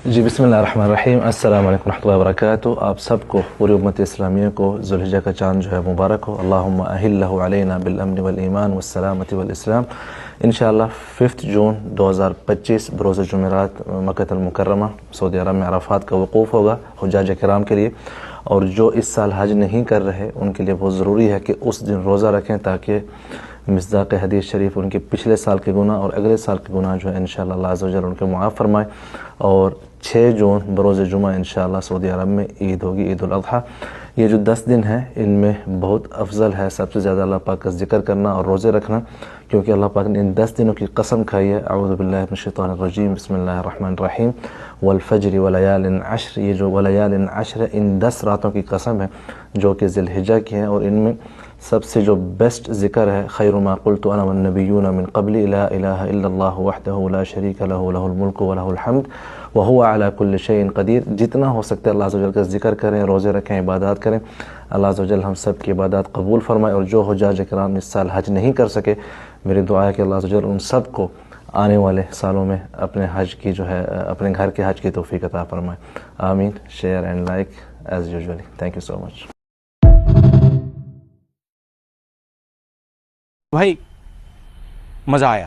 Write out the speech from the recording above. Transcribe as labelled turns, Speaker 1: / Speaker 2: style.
Speaker 1: جی بسم اللہ الرحمن الرحیم، السلام علیکم ورحمۃ اللہ وبرکاتہ۔ آپ سب کو، پوری امت اسلامیہ کو ذوالحجہ کا چاند جو ہے مبارک ہو۔ اللہم اہلہ علینا بالامن والایمان والسلامۃ والاسلام۔ انشاءاللہ 5 جون 2025 بروز جمعرات مکہ المکرمہ سعودی عرب میں عرفات کا وقوف ہوگا حجاج کرام کے لیے، اور جو اس سال حج نہیں کر رہے ان کے لیے بہت ضروری ہے کہ اس دن روزہ رکھیں تاکہ مصداق حدیث شریف ان کے پچھلے سال کے گناہ اور اگلے سال کے گناہ جو ہے انشاءاللہ اللہ عز و جل ان کے معاف فرمائے۔ اور 6 جون بروز جمعہ انشاءاللہ سعودی عرب میں عید ہوگی، عید الاضحیٰ۔ یہ جو 10 دن ہیں ان میں بہت افضل ہے سب سے زیادہ اللہ پاک کا ذکر کرنا اور روزے رکھنا، کیونکہ اللہ پاک نے ان 10 دنوں کی قسم کھائی ہے۔ اعوذ باللہ من الشیطان الرجیم، بسم اللہ الرحمن الرحیم، والفجر ولیال عشر۔ یہ جو ولیال عشر ان 10 راتوں کی قسم ہے جو کہ ذی الحجہ کی ہیں، اور ان میں سب سے جو بیسٹ ذکر ہے، خیر ما قلت انا والنبیون من قبل لا الہ الا اللہ وحدہ لا شریک لہ لہ الملک ولہ الحمد وہو علی کل شیء قدیر۔ جتنا ہو سکتا ہے اللہ عز و جل کا ذکر کریں، روزے رکھیں، عبادات کریں۔ اللہ عز و جل ہم سب کی عبادات قبول فرمائے، اور جو حجاج کرام اس سال حج نہیں کر سکے، میری دعا ہے کہ اللہ عز و جل ان سب کو آنے والے سالوں میں اپنے حج کی جو ہے اپنے گھر کے حج کی توفیق عطا فرمائے۔ آمین۔ Share and like as usually. Thank you so much.
Speaker 2: بھائی مزہ آیا۔